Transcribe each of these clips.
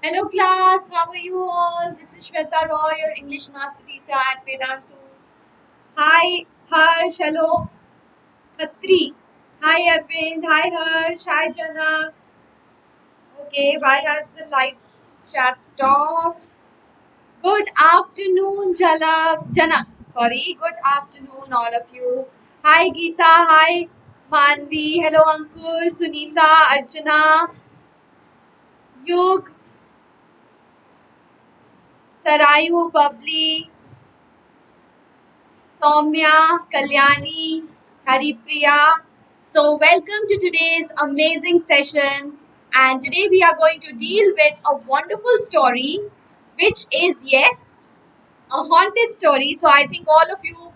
Hello class, how are you all? This is Sweta Roy, your English Master Teacher at Vedantu. Hi Harsh, hello Khatri. Hi Arvind, hi Harsh, hi Jana. Okay, why has the live chat stopped? Good afternoon, Jana. Sorry, good afternoon all of you. Hi Geeta, hi Manvi, hello Ankur, Sunita, Archana, Yug, Sarayu, Bubbly, Soumya, Kalyani, Haripriya. So, welcome to today's amazing session. And today we are going to deal with a wonderful story, which is, yes, a haunted story. So, I think all of you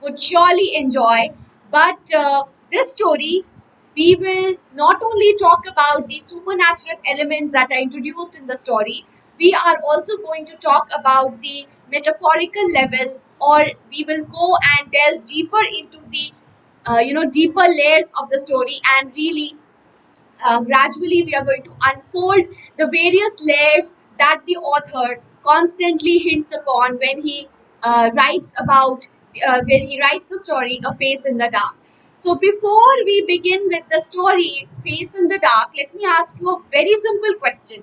would surely enjoy. But this story, we will not only talk about the supernatural elements that are introduced in the story, we are also going to talk about the metaphorical level, or we will go and delve deeper into the deeper layers of the story, and really gradually we are going to unfold the various layers that the author constantly hints upon when he writes the story A Face in the Dark. So before we begin with the story Face in the Dark, let me ask you a very simple question.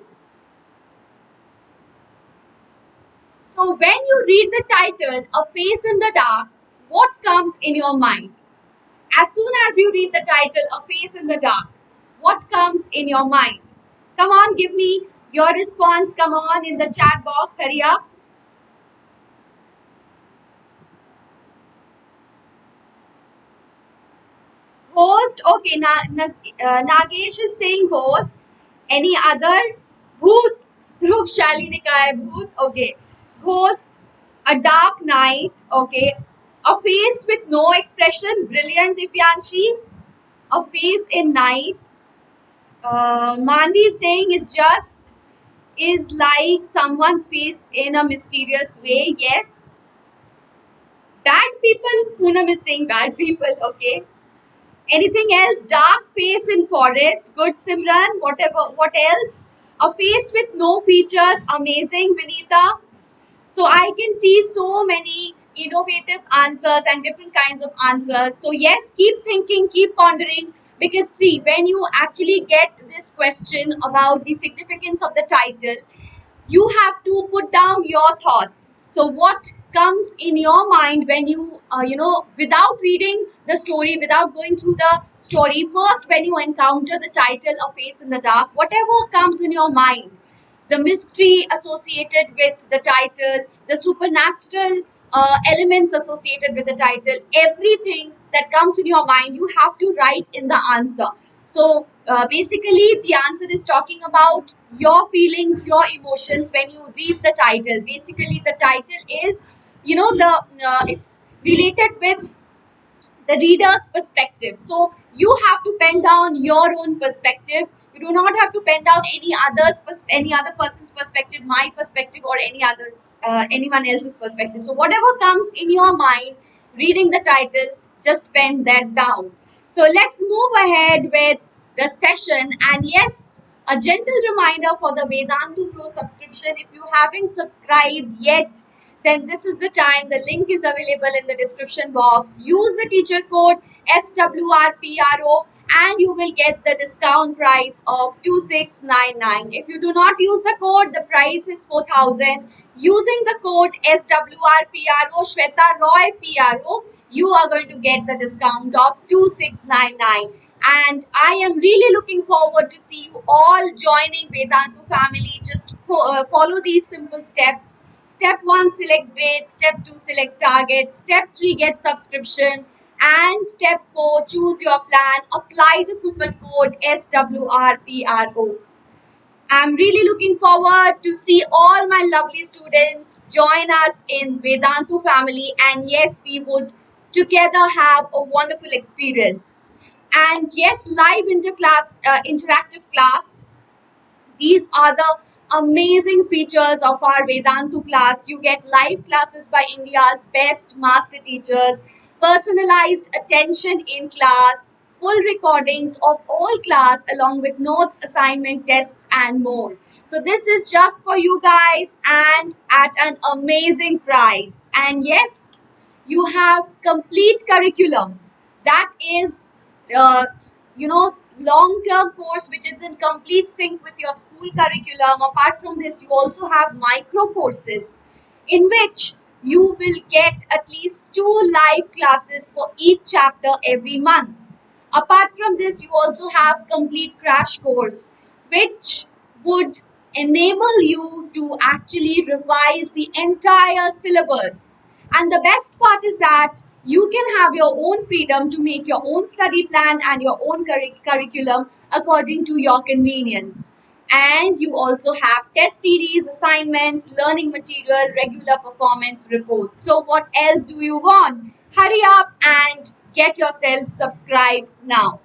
So when you read the title A Face in the Dark, what comes in your mind? As soon as you read the title A Face in the Dark, what comes in your mind? Come on, give me your response. Come on in the chat box. Hurry up. Host. Okay, Nagesh is saying host. Any other? Bhoot. Dhruv Shali ne kaha hai bhoot. Okay. Host. A dark night. Okay. A face with no expression. Brilliant, Divyanshi. A face in night. Manvi is saying it's just is like someone's face in a mysterious way. Yes. Bad people. Poonam is saying bad people. Okay. Anything else? Dark face in forest. Good, Simran. Whatever. What else? A face with no features. Amazing, Vinita. So I can see so many innovative answers and different kinds of answers. So yes, keep thinking, keep pondering, because see, when you actually get this question about the significance of the title, you have to put down your thoughts. So what comes in your mind when without reading the story, without going through the story, first when you encounter the title A Face in the Dark, whatever comes in your mind, the mystery associated with the title, the supernatural elements associated with the title, everything that comes in your mind, you have to write in the answer. So basically, the answer is talking about your feelings, your emotions when you read the title. Basically, the title is, it's related with the reader's perspective. So you have to pen down your own perspective. You do not have to pen down any other person's perspective, my perspective, or anyone else's perspective. So whatever comes in your mind, reading the title, just pen that down. So let's move ahead with the session. And yes, a gentle reminder for the Vedantu Pro subscription. If you haven't subscribed yet, then this is the time. The link is available in the description box. Use the teacher code SWRPRO and you will get the discount price of 2699. If you do not use the code, the price is 4000. Using the code SWRPRO, Sweta Roy PRO, you are going to get the discount of 2699. And I am really looking forward to see you all joining Vedantu family. Just follow these simple steps. Step 1, select grade. Step 2, select target. Step 3, get subscription. And step 4, choose your plan. Apply the coupon code SWRPRO. I'm really looking forward to see all my lovely students join us in Vedantu family. And yes, we would together have a wonderful experience. And yes, live interactive class. These are the amazing features of our Vedantu class. You get live classes by India's best master teachers, personalized attention in class, full recordings of all class along with notes, assignment, tests and more. So this is just for you guys and at an amazing price. And yes, you have complete curriculum. That is, uh, long-term course which is in complete sync with your school curriculum. Apart from this, you also have micro courses in which you will get at least 2 live classes for each chapter every month. Apart from this, you also have complete crash course, which would enable you to actually revise the entire syllabus. And the best part is that you can have your own freedom to make your own study plan and your own curriculum according to your convenience. And you also have test series, assignments, learning material, regular performance reports. So what else do you want? Hurry up and get yourself subscribed now.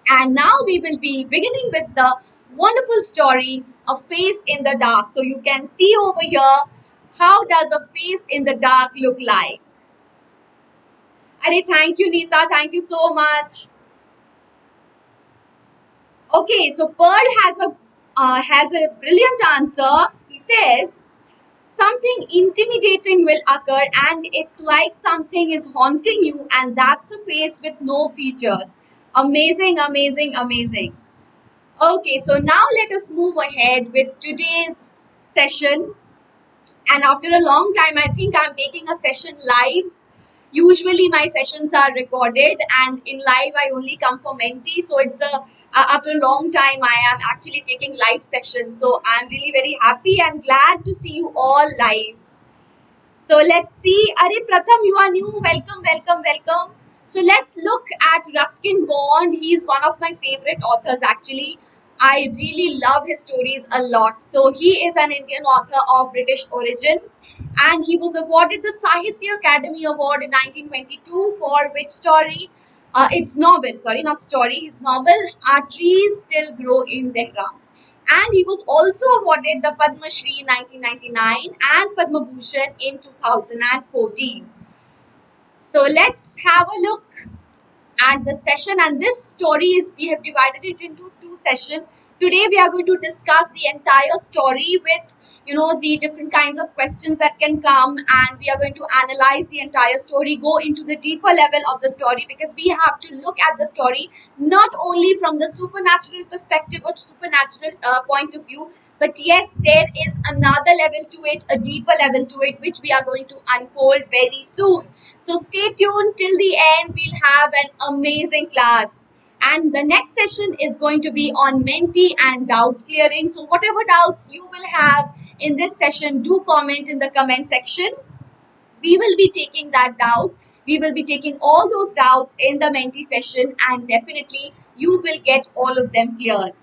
And now we will be beginning with the wonderful story, A Face in the Dark. So you can see over here, how does a face in the dark look like? Arey, thank you, Neeta. Thank you so much. Okay, so Pearl has a brilliant answer. He says, something intimidating will occur and it's like something is haunting you, and that's a face with no features. Amazing, amazing, amazing. Okay, so now let us move ahead with today's session. And after a long time, I think I'm taking a session live. Usually my sessions are recorded and in live I only come for mentee. So it's after a long time I am actually taking live sessions. So I'm really very happy and glad to see you all live. So let's see. Are Pratham, you are new. Welcome, welcome, welcome. So let's look at Ruskin Bond. He's one of my favorite authors actually. I really love his stories a lot. So he is an Indian author of British origin, and he was awarded the Sahitya Academy Award in 1922 for which story? It's novel, sorry, not story. His novel, Our Trees Still Grow in Dehra. And he was also awarded the Padma Shri in 1999 and Padma Bhushan in 2014. So let's have a look at the session, and this story is, we have divided it into 2 sessions. Today we are going to discuss the entire story with the different kinds of questions that can come, and we are going to analyze the entire story, go into the deeper level of the story, because we have to look at the story not only from the supernatural perspective or supernatural point of view, but yes, there is another level to it, a deeper level to it, which we are going to unfold very soon. So stay tuned till the end. We'll have an amazing class. And the next session is going to be on mentee and doubt clearing. So whatever doubts you will have in this session, do comment in the comment section. We will be taking that doubt. We will be taking all those doubts in the mentee session, and definitely you will get all of them cleared.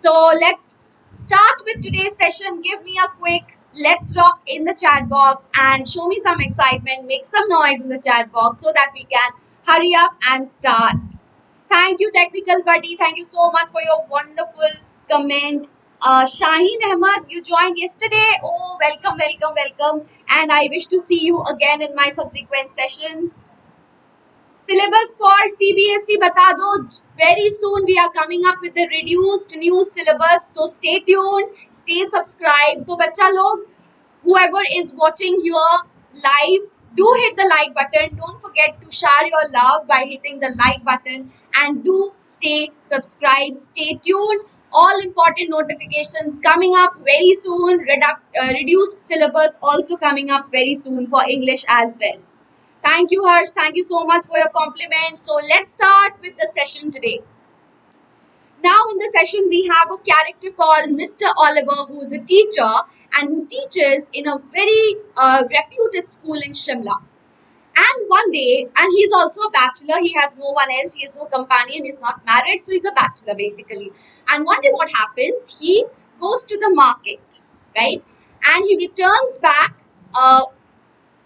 So let's start with today's session. Give me a quick let's rock in the chat box and show me some excitement. Make some noise in the chat box so that we can hurry up and start. Thank you, Technical Buddy. Thank you so much for your wonderful comment. Shaheen Ahmad, you joined yesterday. Oh, welcome, welcome, welcome. And I wish to see you again in my subsequent sessions. Syllabus for CBSE bata do. Very soon we are coming up with the reduced new syllabus. So stay tuned, stay subscribed. So bacha log, whoever is watching here live, do hit the like button. Don't forget to share your love by hitting the like button, and do stay subscribed. Stay tuned. All important notifications coming up very soon. Reduced syllabus also coming up very soon for English as well. Thank you, Harsh. Thank you so much for your compliment. So let's start with the session today. Now in the session, we have a character called Mr. Oliver, who is a teacher and who teaches in a very reputed school in Shimla. And one day, and he's also a bachelor, he has no one else, he has no companion, he's not married, so he's a bachelor basically. And one day what happens, he goes to the market, right? And he returns back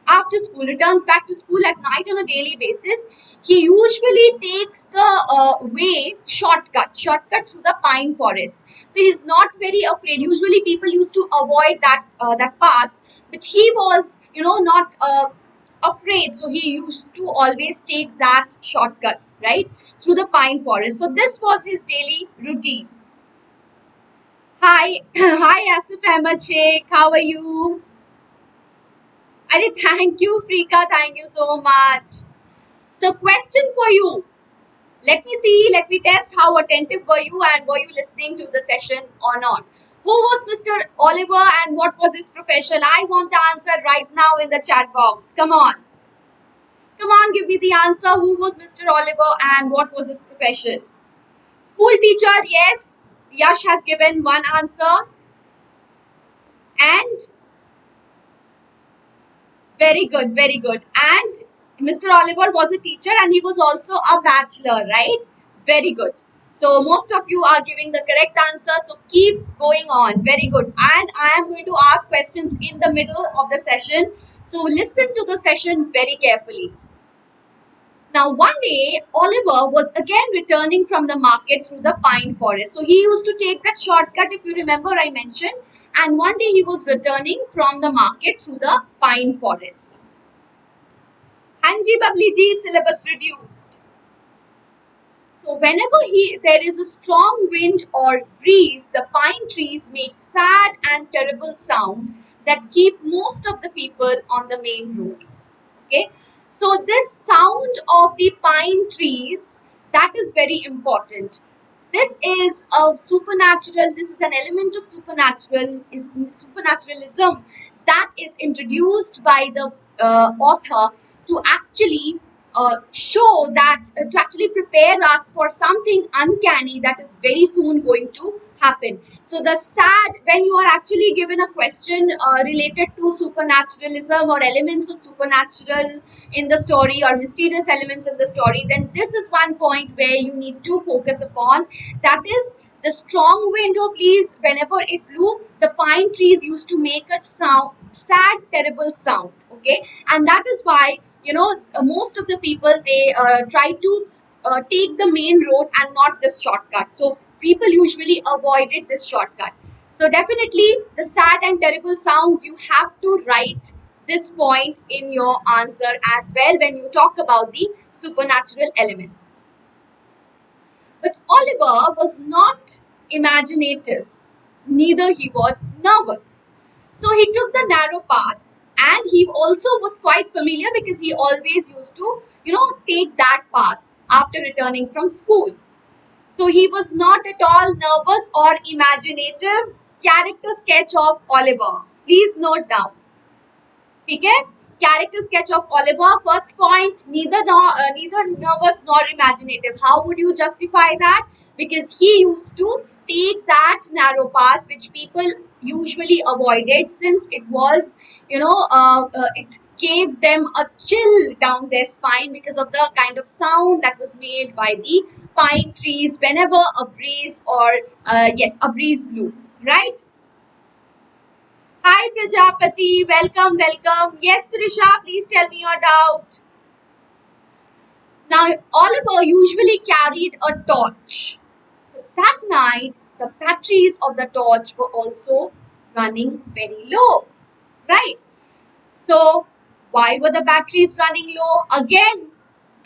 after school, returns back to school at night on a daily basis. He usually takes the shortcut through the pine forest. So he's not very afraid. Usually people used to avoid that path, but he was, not afraid. So he used to always take that shortcut, right, through the pine forest. So this was his daily routine. Hi, hi Asif Ahmed Sheikh. How are you? Are thank you, Frika. Thank you so much. So, question for you. Let me see. Let me test how attentive were you and were you listening to the session or not. Who was Mr. Oliver and what was his profession? I want the answer right now in the chat box. Come on. Come on, give me the answer. Who was Mr. Oliver and what was his profession? School teacher, yes. Yash has given one answer. And very good, very good. And Mr. Oliver was a teacher and he was also a bachelor, right? Very good. So most of you are giving the correct answer. So keep going on. Very good. And I am going to ask questions in the middle of the session. So listen to the session very carefully. Now, one day, Oliver was again returning from the market through the pine forest. So, he used to take that shortcut, if you remember, I mentioned. And one day, he was returning from the market through the pine forest. Hanji Babli ji, syllabus reduced. So, whenever there is a strong wind or breeze, the pine trees make sad and terrible sound that keep most of the people on the main road. Okay, so this sound of the pine trees, that is very important. This is a supernatural, this is an element of supernaturalism that is introduced by the author to actually show that, to actually prepare us for something uncanny that is very soon going to happen. So the sad, when you are actually given a question related to supernaturalism or elements of supernatural in the story or mysterious elements in the story, then this is one point where you need to focus upon. That is the strong wind or breeze. Whenever it blew, the pine trees used to make a sound, sad, terrible sound. Okay, and that is why, you know, most of the people, they try to take the main road and not this shortcut. So people usually avoided this shortcut. So definitely the sad and terrible sounds, you have to write this point in your answer as well when you talk about the supernatural elements. But Oliver was not imaginative, neither he was nervous. So he took the narrow path, and he also was quite familiar because he always used to, take that path after returning from school. So he was not at all nervous or imaginative. Character sketch of Oliver. Please note down. Okay? Character sketch of Oliver. First point, neither nervous nor imaginative. How would you justify that? Because he used to take that narrow path which people usually avoided, since it was, it gave them a chill down their spine because of the kind of sound that was made by the pine trees whenever a breeze or a breeze blew, right? Hi Prajapati, welcome, welcome. Yes, Trisha, please tell me your doubt. Now, Oliver usually carried a torch. That night, the batteries of the torch were also running very low, right? So, why were the batteries running low? Again,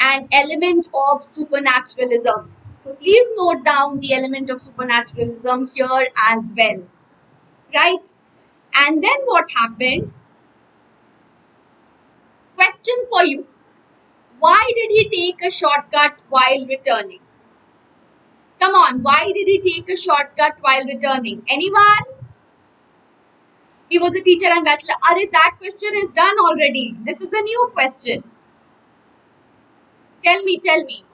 an element of supernaturalism. So, please note down the element of supernaturalism here as well, right? And then what happened? Question for you. Why did he take a shortcut while returning? Come on, why did he take a shortcut while returning? Anyone? He was a teacher and bachelor. Arey, that question is done already. This is the new question. Tell me, tell me.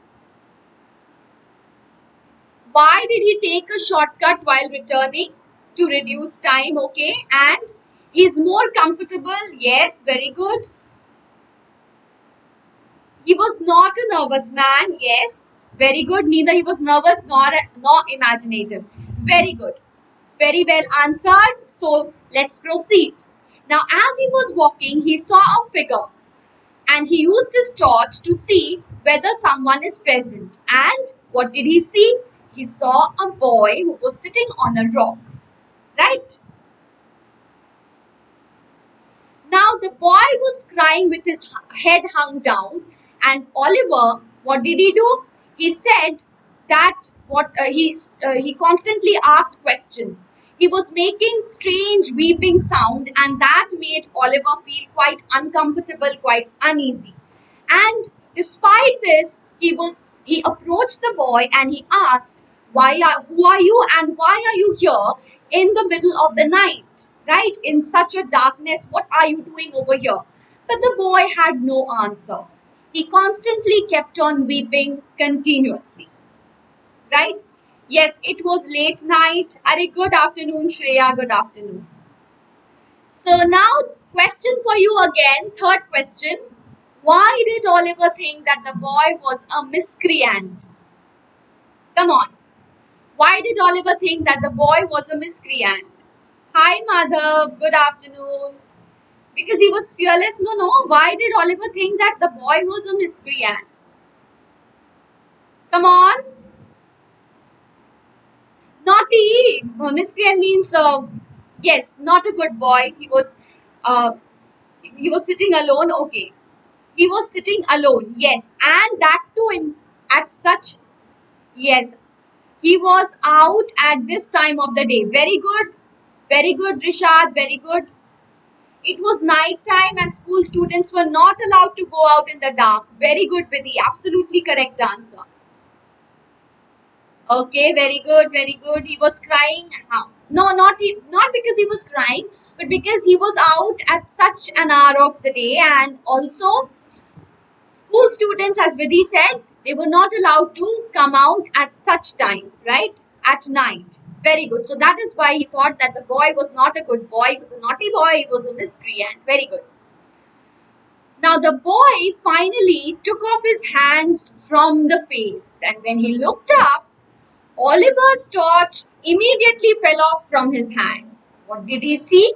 Why did he take a shortcut while returning? To reduce time, okay. And he's more comfortable. Yes, very good. He was not a nervous man. Yes, very good. Neither he was nervous nor imaginative. Very good. Very well answered. So let's proceed. Now, as he was walking, he saw a figure and he used his torch to see whether someone is present. And what did he see? He saw a boy who was sitting on a rock. Right? Now, the boy was crying with his head hung down, and Oliver, what did he do? He said that he constantly asked questions. He was making strange weeping sound, and that made Oliver feel quite uncomfortable, quite uneasy. And despite this, he approached the boy and he asked, who are you and why are you here in the middle of the night, right? In such a darkness, what are you doing over here? But the boy had no answer. He constantly kept on weeping continuously, right? Yes, it was late night. Are good afternoon, Shreya. Good afternoon. So now, question for you again. Third question. Why did Oliver think that the boy was a miscreant? Come on. Why did Oliver think that the boy was a miscreant? Hi, Madhav. Good afternoon. Because he was fearless? No, no. Why did Oliver think that the boy was a miscreant? Come on. Naughty. Miscreant means, yes, not a good boy. Uh, he was sitting alone. Okay. He was sitting alone. Yes. And that too at such, yes. He was out at this time of the day. Very good. Very good, Rishad. Very good. It was night time and school students were not allowed to go out in the dark. Very good, Vidhi. Absolutely correct answer. Okay, very good, very good. He was crying. No, not because he was crying, but because he was out at such an hour of the day, and also school students, as Vidhi said, they were not allowed to come out at such time, right? At night. Very good. So that is why he thought that the boy was not a good boy. He was a naughty boy. He was a miscreant. Very good. Now the boy finally took off his hands from the face, and when he looked up, Oliver's torch immediately fell off from his hand. What did he see?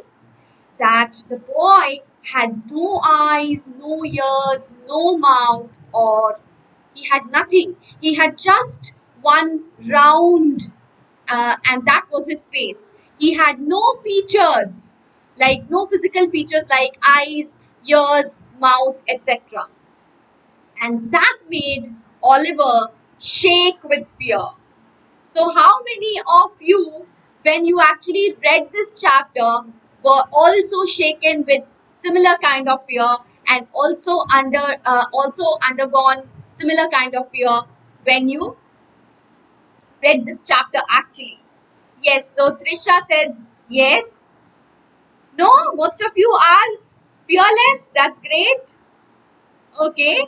That the boy had no eyes, no ears, no mouth, or he had nothing. He had just one round, and that was his face. He had no features, like no physical features like eyes, ears, mouth, etc. And that made Oliver shake with fear. So how many of you, when you actually read this chapter, were also shaken with similar kind of fear and also undergone similar kind of fear when you read this chapter actually? Yes, so Trisha says yes. No, most of you are fearless. That's great. Okay.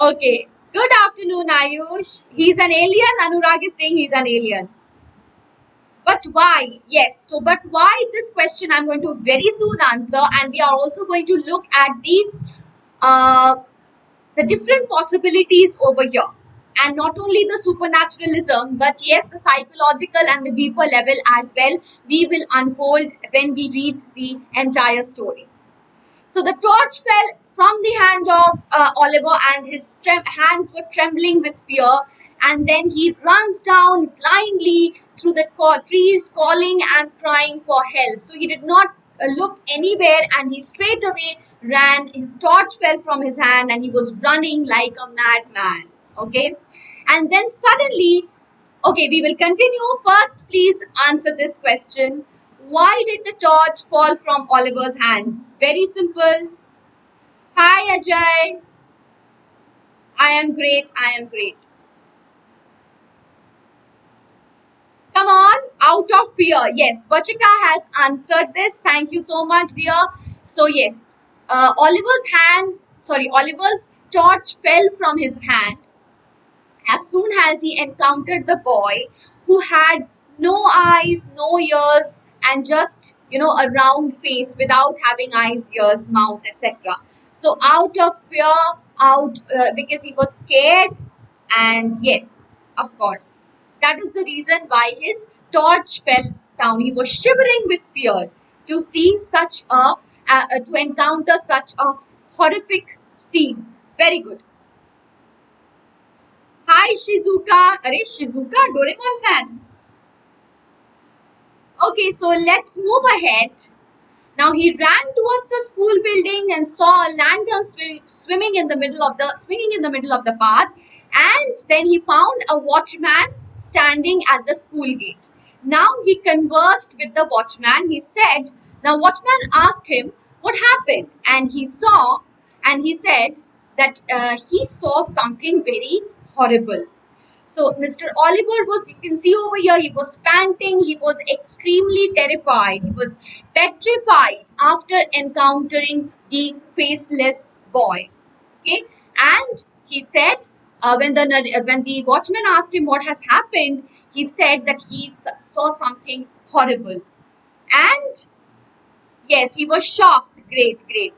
Okay. Good afternoon, Ayush. He's an alien. Anurag is saying he's an alien. But why? Yes. So, but why this question I'm going to very soon answer, and we are also going to look at the different possibilities over here, and not only the supernaturalism, but yes, the psychological and the deeper level as well. We will unfold when we read the entire story. So the torch fell from the hand of Oliver, and his hands were trembling with fear. And then he runs down blindly through the trees, calling and crying for help. So he did not look anywhere, and he straight away ran. His torch fell from his hand, and he was running like a madman. Okay, and then suddenly, okay, we will continue. First, please answer this question. Why did the torch fall from Oliver's hands? Very simple. Hi, Ajay. I am great. I am great. Come on, out of fear. Yes, Vachika has answered this. Thank you so much, dear. So yes, Oliver's torch fell from his hand as soon as he encountered the boy who had no eyes, no ears, and just, a round face without having eyes, ears, mouth, etc. So out of fear, because he was scared, and yes, of course, that is the reason why his torch fell down. He was shivering with fear to see to encounter such a horrific scene. Very good. Hi, Shizuka. Arey, Shizuka, Doraemon fan. Okay, so let's move ahead. Now he ran towards the school building and saw a lantern swinging in the middle of the path, and then he found a watchman standing at the school gate. Now he conversed with the watchman. He said, the watchman asked him what happened, and he said that he saw something very horrible. So Mr. Oliver was, you can see over here, he was panting, he was extremely terrified, he was petrified after encountering the faceless boy. Okay, and he said, when the watchman asked him what has happened, he said that he saw something horrible, and yes, he was shocked. Great, great.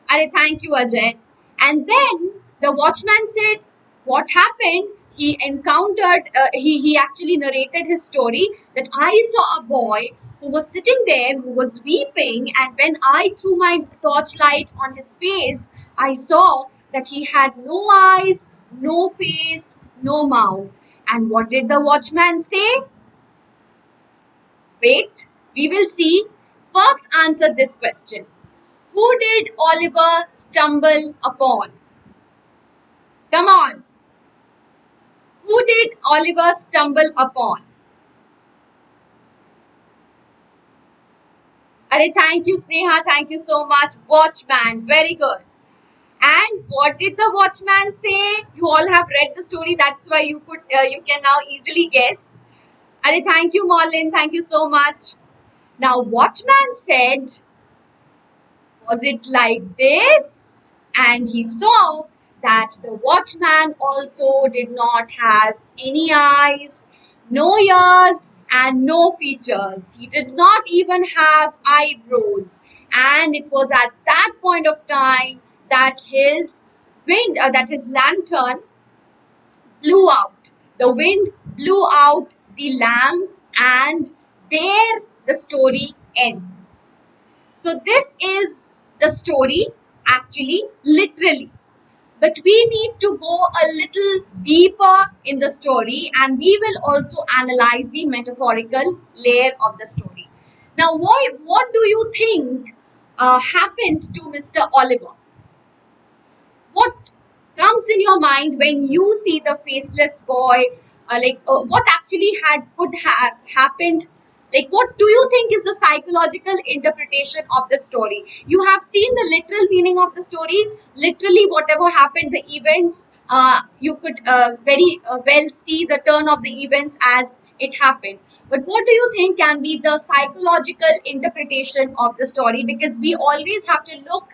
Thank you, Ajay. And then the watchman said, what happened? He encountered, he actually narrated his story that I saw a boy who was sitting there, who was weeping, and when I threw my torchlight on his face, I saw that he had no eyes, no face, no mouth. And what did the watchman say? Wait, we will see. First, answer this question. Who did Oliver stumble upon? Come on. Who did Oliver stumble upon? Thank you, Sneha. Thank you so much. Watchman. Very good. And what did the watchman say? You all have read the story. That's why you can now easily guess. Thank you, Marlin. Thank you so much. Now, watchman said, was it like this? And he saw that the watchman also did not have any eyes, no ears, and no features. He did not even have eyebrows. And it was at that point of time that his lantern blew out. The wind blew out the lamp, and there the story ends. So this is the story, actually, literally. But we need to go a little deeper in the story, and we will also analyze the metaphorical layer of the story. Now, what do you think happened to Mr. Oliver? What comes in your mind when you see the faceless boy? What actually could have happened? Like, what do you think is the psychological interpretation of the story? You have seen the literal meaning of the story. Literally, whatever happened, the events, you could very well see the turn of the events as it happened. But what do you think can be the psychological interpretation of the story? Because we always have to look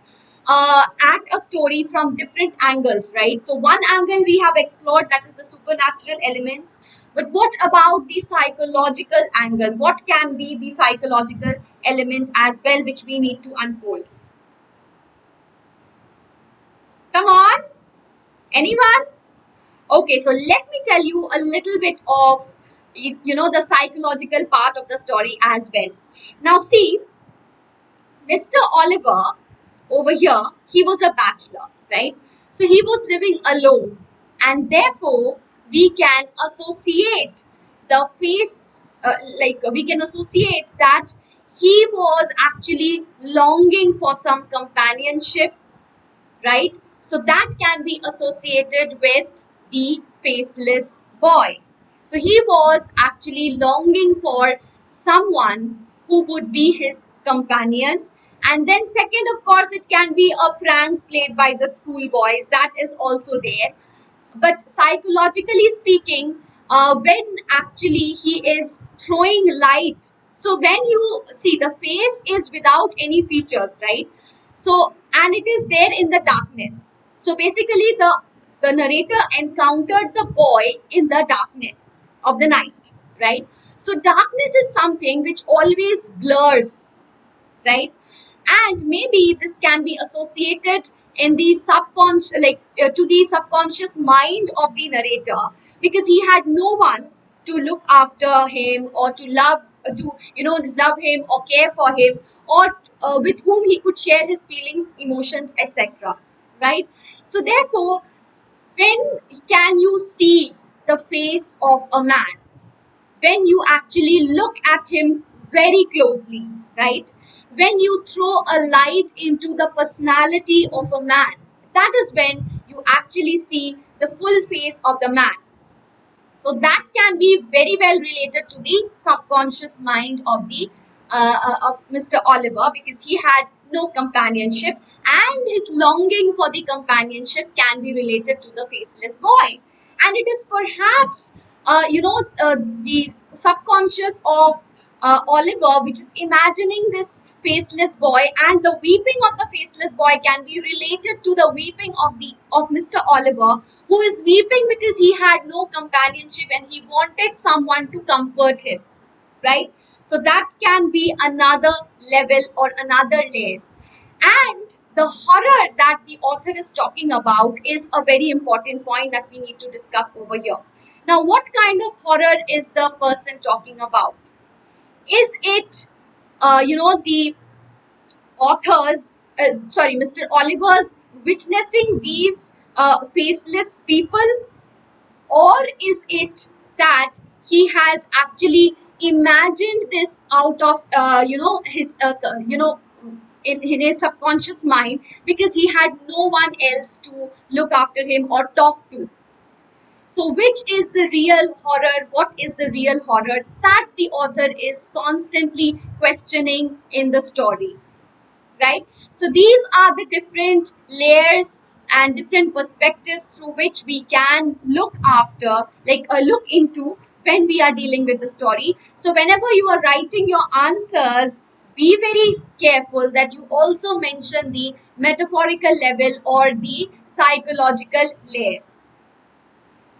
at a story from different angles, right? So one angle we have explored, that is the supernatural elements. But what about the psychological angle? What can be the psychological element as well, which we need to unfold? Come on, anyone? Okay, so let me tell you a little bit of, the psychological part of the story as well. Now see, Mr. Oliver over here, he was a bachelor, right? So he was living alone, and therefore we can associate the face, we can associate that he was actually longing for some companionship, right? So that can be associated with the faceless boy. So he was actually longing for someone who would be his companion. And then second, of course, it can be a prank played by the schoolboys. That is also there. But psychologically speaking, when actually he is throwing light, so when you see the face is without any features, right? So, and it is there in the darkness. So basically the narrator encountered the boy in the darkness of the night, right? So darkness is something which always blurs, right? And maybe this can be associated in the subconscious, to the subconscious mind of the narrator, because he had no one to look after him or to love him or care for him, or with whom he could share his feelings, emotions, etc. Right? So therefore, when can you see the face of a man? When you actually look at him very closely, right? When you throw a light into the personality of a man, that is when you actually see the full face of the man. So that can be very well related to the subconscious mind of the of Mr. Oliver, because he had no companionship, and his longing for the companionship can be related to the faceless boy. And it is perhaps the subconscious of Oliver which is imagining this faceless boy, and the weeping of the faceless boy can be related to the weeping of Mr. Oliver, who is weeping because he had no companionship and he wanted someone to comfort him, right? So that can be another level or another layer. And the horror that the author is talking about is a very important point that we need to discuss over here. Now, what kind of horror is the person talking about? Is it, the author's, Mr. Oliver's witnessing these faceless people, or is it that he has actually imagined this out of, his, in his subconscious mind, because he had no one else to look after him or talk to? So which is the real horror? What is the real horror that the author is constantly questioning in the story, right? So these are the different layers and different perspectives through which we can look after, look into when we are dealing with the story. So whenever you are writing your answers, be very careful that you also mention the metaphorical level or the psychological layer.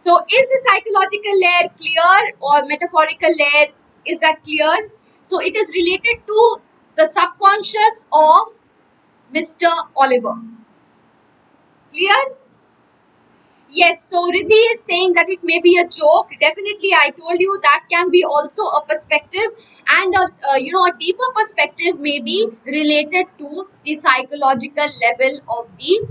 So is the psychological layer clear, or metaphorical layer, is that clear? So it is related to the subconscious of Mr. Oliver. Clear? Yes, so Riddhi is saying that it may be a joke. Definitely, I told you that can be also a perspective, and a deeper perspective may be related to the psychological level of the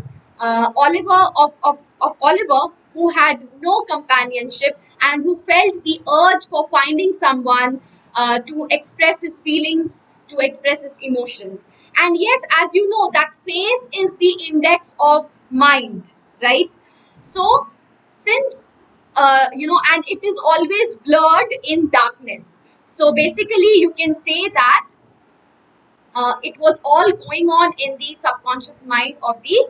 Oliver, who had no companionship and who felt the urge for finding someone to express his feelings, to express his emotions. And yes, as you know, that face is the index of mind, right? So since and it is always blurred in darkness. So basically you can say that it was all going on in the subconscious mind of the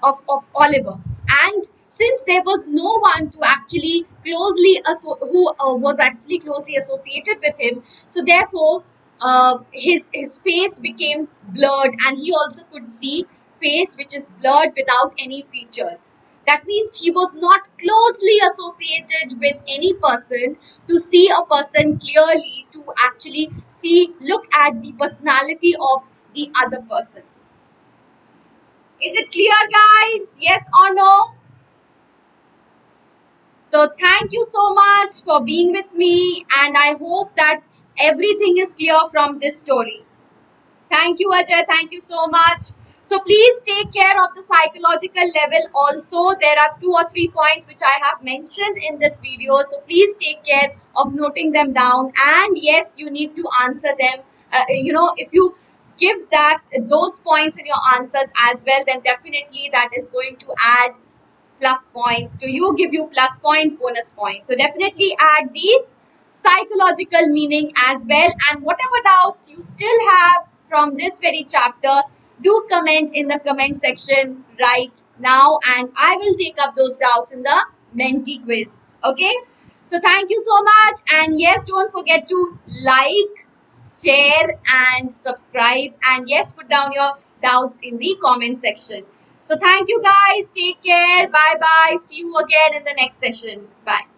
of Oliver. And since there was no one to actually was actually closely associated with him, so therefore his face became blurred, and he also could see face which is blurred without any features. That means he was not closely associated with any person to see a person clearly, to actually look at the personality of the other person. Is it clear, guys? Yes or no? So thank you so much for being with me, and I hope that everything is clear from this story. Thank you, Ajay. Thank you so much. So please take care of the psychological level also. There are 2 or 3 points which I have mentioned in this video. So please take care of noting them down. And yes, you need to answer them. If you give those points in your answers as well, then definitely that is going to add plus points to you, give you plus points, bonus points. So definitely add the psychological meaning as well. And whatever doubts you still have from this very chapter, do comment in the comment section right now, and I will take up those doubts in the mentee quiz. Okay, so thank you so much, and yes, don't forget to like, share and subscribe, and yes, put down your doubts in the comment section. So thank you guys, take care, bye bye, see you again in the next session. Bye.